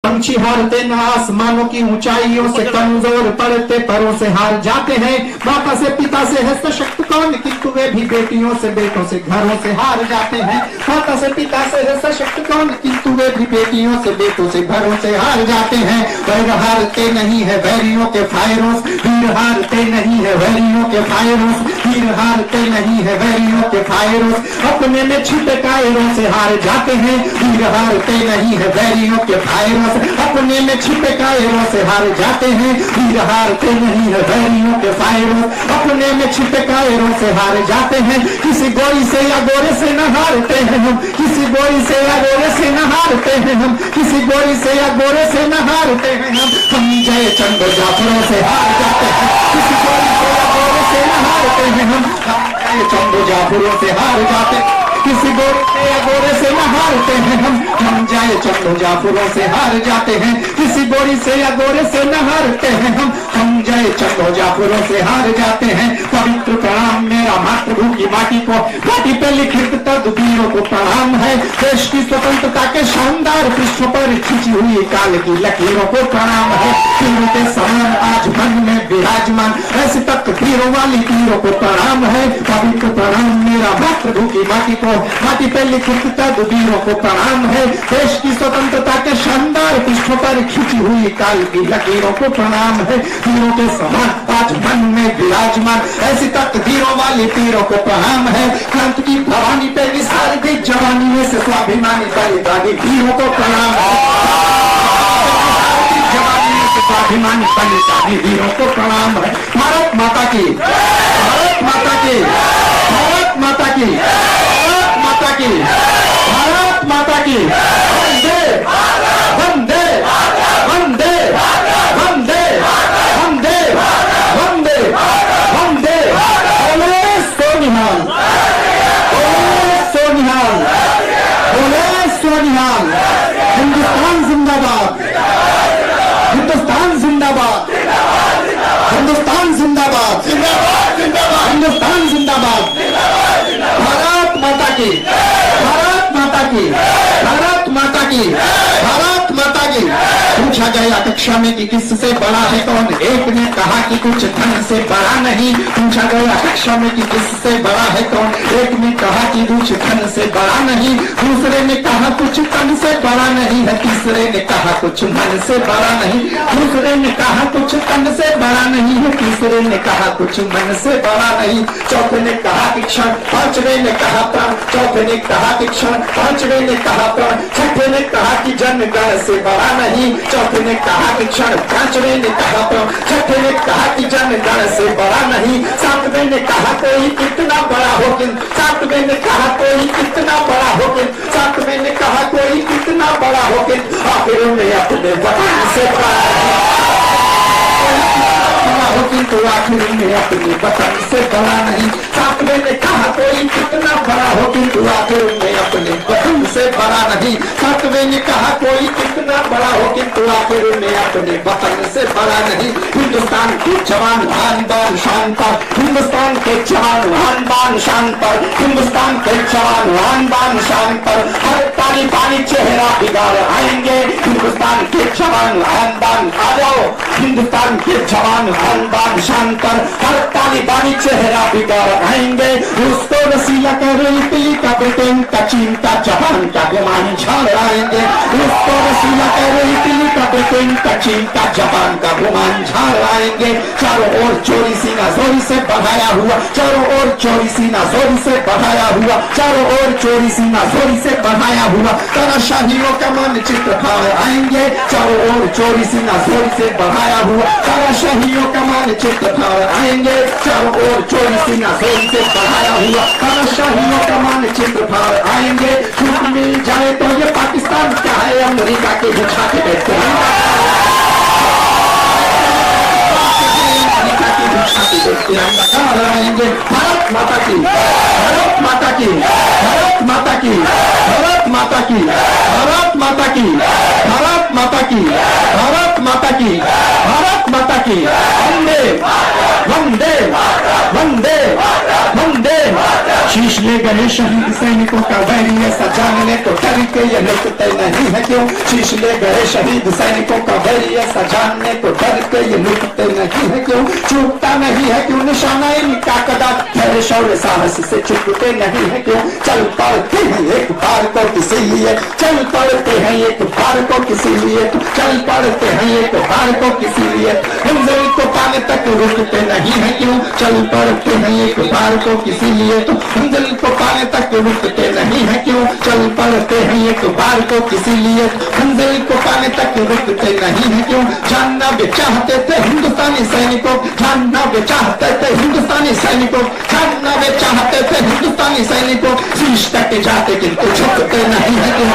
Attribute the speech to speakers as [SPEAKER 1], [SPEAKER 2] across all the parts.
[SPEAKER 1] पंछी हारते न आसमानों की ऊंचाइयों से, कमजोर पड़ते परों से हार जाते हैं। माता से पिता से है सशक्त कौन, किंतु वे भी बेटियों से बेटों से घरों से हार जाते हैं। माता से पिता से है सशक्त कौन, किंतु वे भी बेटियों से बेटों से घरों से हार जाते हैं। वैर हारते नहीं है वैरियों के फायरों, वीर हारते नहीं है वैरियों के फायरों, वीर हारते नहीं है वैरियों के फायरों। अपने में छिपे कायरों से हार जाते हैं, वीर हारते नहीं है वैरियों के फायरों। अपने में छिपे कायरों से हार जाते हैं, वीर हारते नहीं है वैरियों के फायरों। अपने में छिपे कायरों से हार जाते हैं, किसी गोरी से या गोरे से न हारते हैं हम, किसी गोरी से या गोरे से न हारते हैं हम, किसी गोरी से या गोरे से न हारते हैं हम जय चंद जाफरों से हार जाते हैं, किसी गोरी से या गोरे से न हारते हैं हम जय चंद जाफरों से हार जाते हैं, किसी गोरे से या गोरे से न हारते हैं हम जय चंद जाफरों से हार जाते हैं, किसी गोरी से या गोरे से न हारते हैं हम जय चंद जाफरों से हार जाते हैं। पवित्र प्रणाम मेरा मातृभूमि की माटी को, माटी पे लिखित तदबीरों को प्रणाम है। देश की स्वतंत्रता के शानदार पृष्ठ पर खिंची हुई काल की लकीरों को प्रणाम है। तीरों के समान आज मन में विराजमान ऐसे तकदीरों वाली तीरों को प्रणाम है। पवित्र प्रणाम मेरा मातृभूमि की माटी को, माटी पे लिखित तदबीरों को प्रणाम है। देश की स्वतंत्रता के शानदार पृष्ठों पर खिंची हुई काल की लकीरों को प्रणाम है। तीरों के समान आज मन में विराजमान ऐसी तकदीरों वाली तीरों को प्रणाम है। क्रांति की भवानी पे विशाल की जवानी में से स्वाभिमानी बलिदानी वीरों को प्रणाम है। जवानी में से स्वाभिमानी बलिदानी वीरों को प्रणाम है। भारत माता की, भारत माता की, भारत माता की, भारत माता की, भारत माता की। वंदे वंदे वंदे वंदे वंदे वंदे। बोले सोनिहाल, बोले सोनिहाल, बोले सोनिहाल। हिंदुस्तान जिंदाबाद, हिंदुस्तान जिंदाबाद, हिंदुस्तान जिंदाबाद, हिंदुस्तान जिंदाबाद। भारत माता की, भारत माता की, भारत माता की, भारत माता की। पूछा गया कक्षा में कि किससे बड़ा है कौन, एक ने कहा कि कुछ धन से बड़ा नहीं। पूछा गया कक्षा में कि किससे बड़ा है कौन, एक ने कहा कि कुछ धन से बड़ा नहीं। दूसरे ने कहा कुछ तन से बड़ा नहीं है। तीसरे ने कहा कुछ मन से बड़ा नहीं। दूसरे ने कहा कुछ तन से बड़ा नहीं है। तीसरे ने कहा कुछ मन से बड़ा नहीं। चौथे ने कहा कि क्षण, पांचवे ने कहा प्राण, चौथे ने कहा कि क्षण, पांचवे ने कहा प्राण, छठे ने कहा कि जनगण से बड़ा नहीं। चौथे ने कहा कि क्षण, पांचवे ने कहा प्राण, छठे ने कहा कि जनगण से बड़ा नहीं। सातवें ने कहा कोई कितना बड़ा हो, किंतु सातवें ने कहा कोई कितना बड़ा हो, किंतु सातवें ने कहा कोई कितना बड़ा हो, किंतु आखिर में अपने वतन से बड़ा हो, किंतु आखिर में अपने वतन से बड़ा नहीं। सातवें ने कहा कोई कितना बड़ा हो, किंतु आखिर में अपने वतन से बड़ा नहीं। सातवें ने कहा कोई कितना बड़ा हो, किंतु आखिर में अपने वतन से बड़ा नहीं। हिंदुस्तान के जवान आन बान शान पर, हिंदुस्तान के जवान आन बान शान पर, हिंदुस्तान के जवान आन बान शान पर हर पानी पानी चेहरा बिगाड़ आएंगे। हिंदुस्तान के जवान आन बान, आ जाओ हिंदुस्तान के जवान आन बान शान पर हर पानी पानी चेहरा बिगाड़ आएंगे। उसको रसीला कर इटली का ब्रिटेन का चीन का जापान का गुमान झाड़ आएंगे। उसको रसीला कर इटली का ब्रिटेन का चीन का जापान का गुमान झाड़ आएंगे। चारों ओर चोरी सीना जोरी से बढ़ाया हुआ, चारों ओर चोरी सीना जोरी से बढ़ाया हुआ, चारों ओर चोरी सीना जोरी से बढ़ाया हुआ तानाशाहियों का मानचित्र फाड़ आएंगे। चारों ओर चोरी सीना जोरी से बढ़ाया हुआ तानाशाहियों का मानचित्र फाड़ आएंगे। चारों ओर चोरी सीना जोरी से बढ़ाया हुआ तानाशाहियों का मानचित्र फाड़ आएंगे। छूट मिल जाए तो ये पाकिस्तान क्या है, अमेरिका के छाते बैठते हैं, आएंगे। भारत माता की, भारत माता की, भारत माता की, भारत माता की, भारत माता की, भारत माता की, भारत माता की, भारत माता की। वंदे वंदे वंदे वंदे शीश ले गए शहीद सैनिकों का वैरी ऐसा जानने को डर के ये लुटते नहीं है क्यों? शीश ले गए शहीद सैनिकों का वैरी ऐसा जानने को डर के ये लुटते नहीं है क्यों? चूकता नहीं है क्यों निशाना इनका कदम, धैर्य शौर्य साहस से चूकते नहीं है क्यों? चल पड़ते हैं एक बार को किसी लिए, चल पड़ते हैं एक बार को किसी लिए, चल पड़ते हैं एक बार को किसी लिए, मंजिल को पाने तक रुकते नहीं है क्यों? चल पड़ते हैं एक बार को किसी लिए, तो मंजिल को पाने तक रुकते नहीं है क्यों? चल पड़ते हैं एक बार को किसी लिए, मंजिल को पाने तक रुकते नहीं है क्यों? जानना भी चाहते थे हिंदुस्तानी सैनिकों, जानना भी चाहते थे हिंदुस्तानी सैनिकों, जानना भी चाहते थे हिंदुस्तानी सैनिकों, शीश कट जाते किंतु झुकते नहीं है क्यों?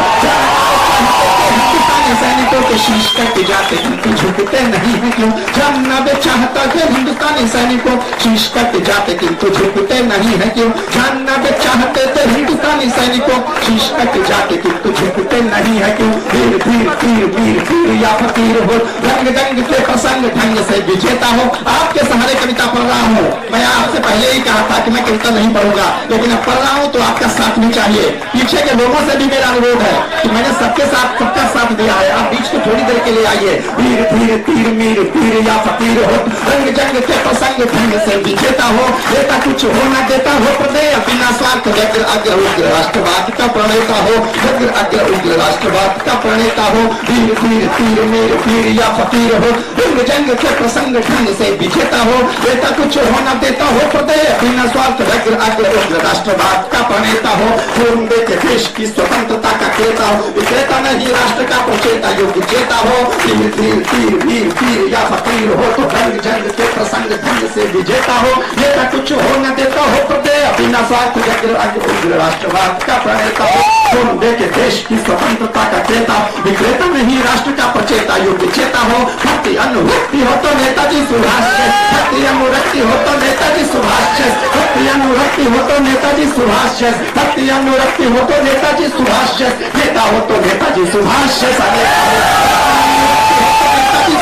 [SPEAKER 1] हिंदुस्तानी सैनिकों के शीश कट जाते किंतु झुकते नहीं है क्यों? जानना भी चाहता थे हिंदुस्तानी सैनिकों, शीश कट जाते किंतु झुकते नहीं है क्यों? जानना भी चाहते थे हिंदुस्तानी सैनिकों, शीश कट जाते किंतु झुकते नहीं है क्यों? वीर वीर वीर वीर वीर या फकीर हो, रंग रंग के प्रसंग ढंग से विजेता हो। आपके सहारे कविता पढ़ रहा हूँ। मैं आपसे पहले ही कहा था कि मैं कविता नहीं पढ़ूंगा, लेकिन अब पढ़ रहा हूँ तो आपका साथ भी चाहिए। पीछे के लोगों से भी मेरा अनुरोध है कि मैंने सबके साथ सबका साथ दिया है, आप बीच को थोड़ी देर के लिए आइए। वीर वीर तीर मीर पीर या फकीर हो, रंग जंग के प्रसंग ढंग से विजेता हो, देता कुछ हो न देता हो प्रदेय बिना स्वार्थ, व्यग्र अग्र उग्र राष्ट्रवाद का प्रणेता हो, व्यग्र अग्र उग्र राष्ट्रवाद का प्रणेता हो। वीर वीर तीर मीर पीर या फकीर हो, रंग जंग के प्रसंग ढंग से विजेता हो, देता कुछ हो न देता हो प्रदेय बिना स्वार्थ, व्यग्र अग्र उग्र राष्ट्रवाद का प्रणेता हो। खून दे के देश की स्वतंत्रता का क्रेता हो, विक्रेता नहीं राष्ट्र का प्रचेता योग्य चेता हो। तीर तीर तीर वीर पीर या फकीर हो, तो रंग जंग के प्रसंग ढंग से विजेता हो, देता कुछ हो न देता हो प्रदेय बिना स्वार्थ, व्यग्र अग्र उग्र राष्ट्रवाद का प्रणेता हो। खून दे के देश की स्वतंत्रता का क्रेता, विक्रेता नहीं राष्ट्र का प्रचेता योग्य चेता हो। भक्ति अनुरक्ति हो तो नेताजी सुभाष, भक्ति अनुरक्ति हो तो नेताजी सुभाष, भक्ति अनुरक्ति हो तो नेताजी सुभाष, भक्ति अनुरक्ति हो तो नेताजी सुभाष, नेता हो तो नेताजी सुभाष,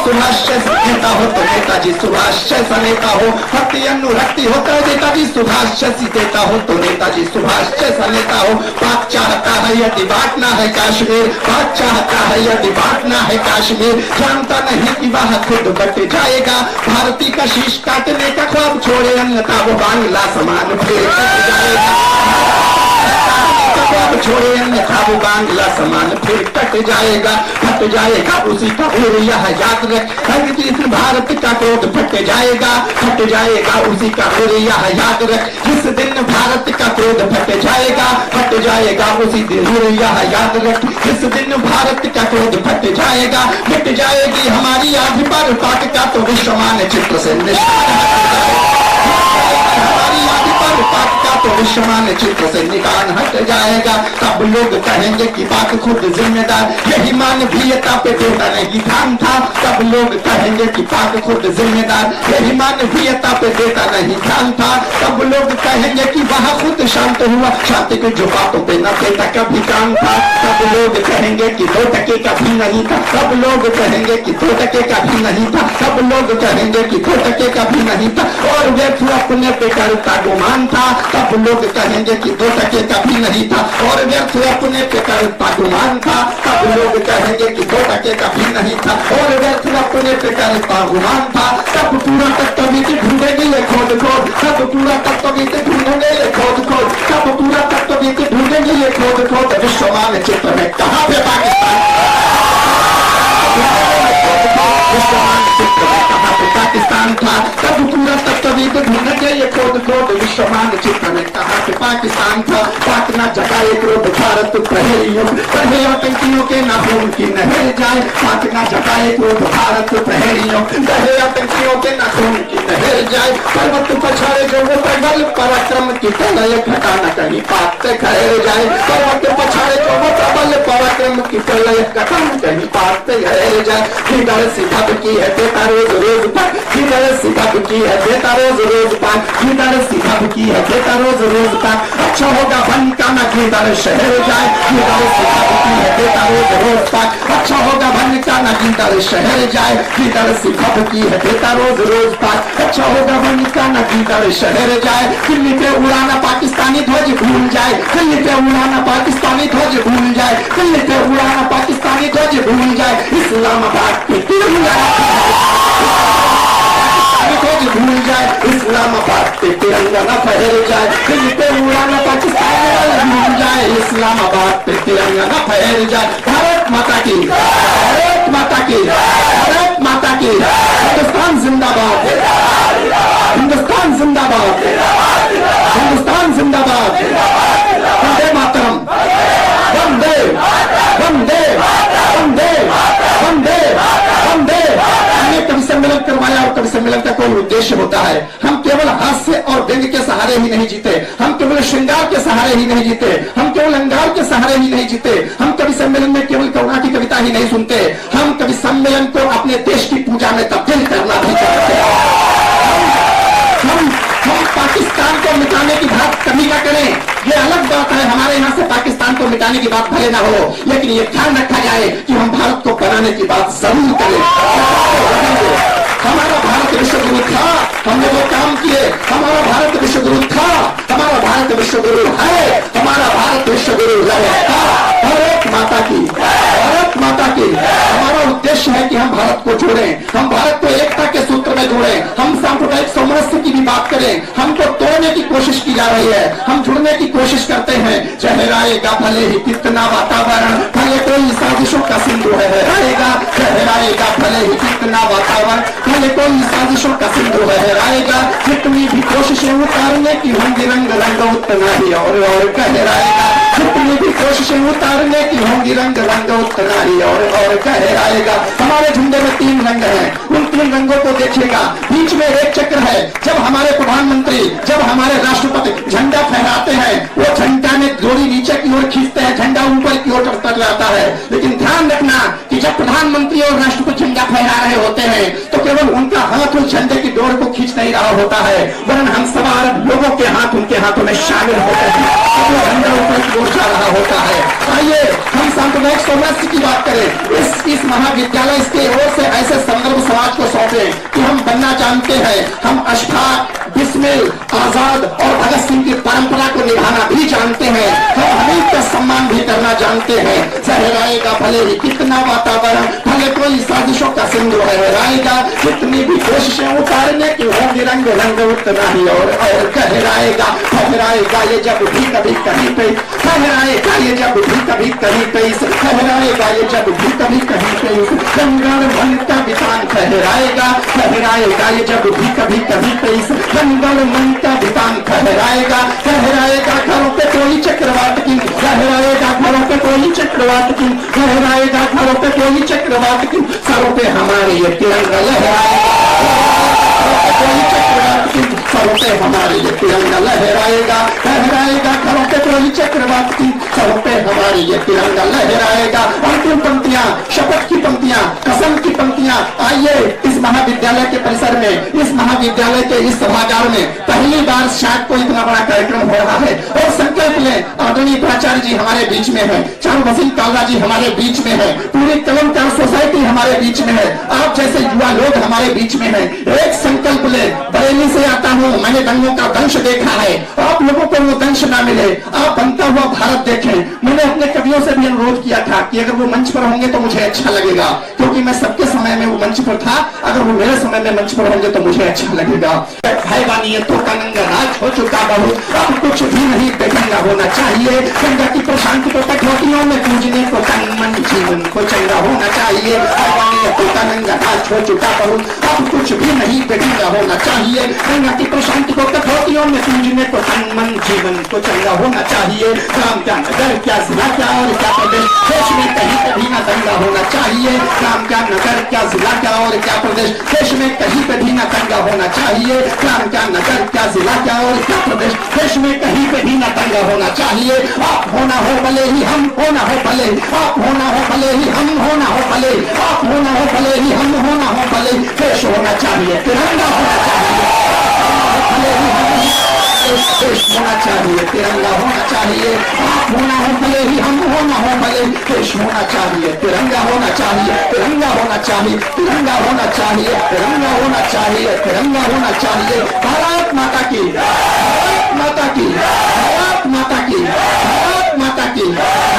[SPEAKER 1] सुभाष नेता हो तो नेताजी सुभाष नेता हो। भक्ति अनुरक्ति हो तो नेताजी सुभाष, देता हो तो नेताजी सुभाष नेता हो। पाक चाहता है यदि बांटना है काश्मीर, पाक चाहता है यदि बांटना है काश्मीर, जानता नहीं कि वह खुद बट जाएगा। भारती का शीश काटने का ख्वाब छोड़े अन्यथा वो बांग्ला समान फिर कट जाएगा। छोड़े अन्यथा वो बांग्ला समान फिर कट जाएगा, फट जाएगा उसी का यह याद रख। भारत का क्रोध फट जाएगा, फट जाएगा उसी का यह याद रख। जिस दिन भारत का क्रोध फट जाएगा, फट जाएगा उसी दिन यह याद रख। जिस दिन भारत का क्रोध फट जाएगा, मिट जाएगी हमारी आधि पर पाक का तो विश्वमान चित्र से हमारी आदि पर पाक का तो विश्वमान चित्र से निकाल हट जाएगा। तब लोग कहेंगे कि पाक खुद जिम्मेदार, यही मानवीयता पे देता नहीं ध्यान था। तब लोग कहेंगे कि पाक खुद जिम्मेदार, यही मानवीयता पे देता नहीं ध्यान था। तब लोग कहेंगे कि वह खुद शांत हुआ, शांति के जो बातों पे न देता कभी काम था। तब लोग कहेंगे कि 2% का भी नहीं था, तब लोग कहेंगे कि 2% का भी नहीं था, तब लोग कहेंगे कि 2% का भी नहीं था। और व्यर्थ अपने पे करता गुमान था, तब लोग कहेंगे कि 2% का भी नहीं था। और व्यर्थ अपने पे करता गुमान था, तब लोग कहेंगे कि 2% का भी नहीं था। और व्यर्थ अपने पे करता गुमान था, तब पूरा तत्व ढूंढेंगे ये खोद खोद, तब पूरा तत्व ढूंढेंगे ये खोद खोद, तब पूरा तत्व ढूंढेंगे ये खोद खोद। विश्वमान चित्र में कहाँ पे पाकिस्तान, विश्वमान चित्र में कहाँ पे पाकिस्तान था। तब पूरा तत्व ढूंढेंगे ये खोद खोद, विश्वमान चित्र में कहाँ पे पाकिस्तान था। पाक न जगाए क्रोध भारत प्रहरियों, पढ़े आतंकियों के ना खून की नहर जाए। पाक न जगाए क्रोध भारत प्रहरियों, पढ़े आतंकियों के ना खून की नहर जाए। पर्वत पछाड़े जो वो प्रबल पराक्रम की प्रलय घटा न कहीं पाक से खैर जाए। पर्वत पछाड़े जो वो प्रबल पराक्रम की प्रलय घटा न कहीं पाक से खैर जाए। किधर सीधा की है देता रोज रोज पाक, किधर सीधा की है देता रोज रोज पाक, किधर सीधा की है देता रोज रोज पाक। अच्छा होगा बन का न किधर शहर जाए, किधर सीधा की है देता रोज रोज पाक। अच्छा होगा भन का न गिदड़ शहर जाए, गिदड़ सी खब की है देता रोज रोज पाक। अच्छा होगा भन का न गिदड़ शहर जाए, दिल्ली पे उड़ाना पाकिस्तानी ध्वज भूल जाए, दिल्ली पे उड़ाना पाकिस्तानी ध्वज भूल जाए, दिल्ली पे उड़ाना पाकिस्तानी ध्वज भूल जाए। इस्लामाबाद के तिरंगा ध्वज भूल जाए, इस्लामाबाद पे तिरंगा न फहर जाए, दिल्ली पे उड़ाना पाकिस्तान भूल जाए, इस्लामाबाद पे तिरंगा न फहर जाए। भारत माता की, भारत माता की, भारत माता की। हिंदुस्तान जिंदाबाद, हिंदुस्तान जिंदाबाद, हिंदुस्तान जिंदाबाद। वंदे मातरम, वंदे वंदे वंदे वंदे वंदे। हमने कवि सम्मेलन करवाया और कवि सम्मेलन का कोई उद्देश्य होता है। हम केवल हास्य और व्यंग के सहारे ही नहीं जीते, हम केवल श्रृंगार के सहारे ही नहीं जीते, हम केवल अंगार के सहारे ही नहीं जीते। हम कवि सम्मेलन में केवल करुणा की कविता ही नहीं सुनते, हम कवि सम्मेलन को अपने देश की पूजा में तब्दील करना भी चाहते हैं। हम पाकिस्तान को मिटाने की बात कभी ना करें, ये अलग बात है। हमारे यहाँ से पाकिस्तान को मिटाने की बात भले ना हो, लेकिन ये ध्यान रखा जाए कि हम भारत को बनाने की बात जरूर करें। हमारा भारत विश्वगुरु था, हमने वो काम किए। हमारा भारत विश्वगुरु था, हमारा भारत विश्वगुरु है, हमारा भारत विश्वगुरु रहेगा। भारत माता की, भारत माता की। हमारा उद्देश्य है कि हम भारत को जोड़ें, हम भारत को एकता के सूत्र में जोड़ें, हम सांप्रदायिक सामरस्य की भी बात करें। हमको तोड़ने की कोशिश की जा रही है, हम जुड़ने की कोशिश करते हैं। चेहराएगा भले ही कितना वातावरण, भले कोई साजिशों का सिंधु है, चेहराएगा भले ही कितना वातावरण, भले कोई साजिशों का सिंधु है, जितनी भी कोशिशें उतारने की होंगी रंग रंग उतना ही और कहराएगा। जितनी भी कोशिशें उतारने की होंगी रंग रंग उतना ही और कहराएगा। हमारे झंडे में 3 रंग हैं, उन 3 रंगों को देखिएगा। बीच में एक चक्र है। जब हमारे प्रधानमंत्री, जब हमारे राष्ट्रपति झंडा फहराते हैं, वो झंडा में डोरी नीचे की ओर खींचते हैं, झंडा ऊपर की ओर तर जाता है। लेकिन ध्यान रखना कि जब प्रधानमंत्री और राष्ट्रपति झंडा फहरा रहे होते हैं तो केवल उनका हाथ उस झंडे की डोर को खींच नहीं रहा होता है, वरन हम सवार लोगों के हाथ उनके हाथों में शामिल होते हैं, तो झंडा ऊपर की ओर जा रहा होता है। आइए हम सांप्रदायिक सामरस्य की बात करें। इस महाविद्यालय की ओर से ऐसे संदर्भ समाज को सौंपे कि हम बनना जानते हैं, हम अशफाक, बिस्मिल, आजाद और भगत सिंह की परंपरा को निभाना भी जानते हैं, हम हमीद का सम्मान भी करना जानते हैं। सहराएगा भले ही कितना वातावरण, भले कोई साजिशों का सिंधु है, जितनी भी कोशिशें उतारने की होंगी रंग रंग उतना ही और कहराएगा। फहराएगा ये जब भी कभी कहीं पे, फहराएगा ये जब भी कभी कहीं पे, फहराएगा ये जब भी कभी कहीं पे, गंगल मन का वितान फहराएगा। फहराएगा ये जब भी कभी कहीं पे, गंगल मन का वितान फहराएगा। फहराएगा घरों पे कोई चक्रवात की, फहराएगा घरों पे कोई चक्रवात की, फहराएगा घरों पे कोई चक्रवात की, सरों पे हमारे ये तिरंगा लहराएगा। कोई चक्रवात की, सरों पे हमारे ये तिरंगा लहराएगा। लहराएगा घरों पे कोई चक्रवात की, सरों पे हमारे ये तिरंगा लहराएगा। अंतिम पंक्तियां, शपथ की पंक्तियां, कसम की पंक्तियां। आइए इस महाविद्यालय के परिसर में, इस महाविद्यालय के इस सभागार में पहली बार शायद कोई इतना बड़ा कार्यक्रम हो रहा है और संकल्प लें। आदरणीय प्राचार्य जी हमारे बीच में है, चारू वसीम कालरा जी हमारे बीच में है, पूरी कलमकार सोसाइटी हमारे बीच में है, आप जैसे युवा लोग हमारे बीच में है। एक संकल्प ले, बरेली से आता हूँ, मैंने दंगों का दंश देखा है, आप लोगों को वो दंश ना मिले, आप बनता हुआ भारत देखें। मैंने अपने कवियों से भी अनुरोध किया था कि अगर वो मंच पर होंगे तो मुझे अच्छा लगेगा, क्योंकि मैं सबके समय में वो मंच पर था, अगर वो मेरे समय में मंच पर होंगे तो मुझे अच्छा लगेगा। भाई तो का नंगा राज हो चुका बहु, अब कुछ भी नहीं बेढंगा होना चाहिए। गंगा की प्रशांति को कठौतियों में पूजने को तन मन जीवन को चंगा होना चाहिए। तो का नंगा राज हो चुका बहु, अब कुछ भी नहीं बेढंगा होना चाहिए। गंगा की प्रशांति को कठौतियों में पूजने को तन मन जीवन को चंगा होना चाहिए। काम क्या नगर क्या जिला क्या और क्या प्रदेश, देश में कहीं कभी ना दंगा होना चाहिए। काम क्या नगर क्या जिला क्या और क्या प्रदेश, देश में कहीं कभी ना दंगा होना चाहिए। काम क्या नगर क्या जिला क्या और क्या प्रदेश, देश में कहीं पे भी ना दंगा होना चाहिए। आप होना हो भले ही हम होना हो भले, आप होना हो भले ही हम होना हो भले, आप होना हो भले ही हम होना हो भले, देश होना चाहिए तिरंगा होना चाहिए, भले ही हम देश होना चाहिए तिरंगा होना चाहिए। आप होना हो भले ही हम होना हो भले, देश देश होना चाहिए, तिरंगा होना चाहिए, तिरंगा होना चाहिए, तिरंगा होना चाहिए, तिरंगा होना चाहिए, तिरंगा होना चाहिए। भारत माता की, भारत माता की, भारत माता की, भारत माता की।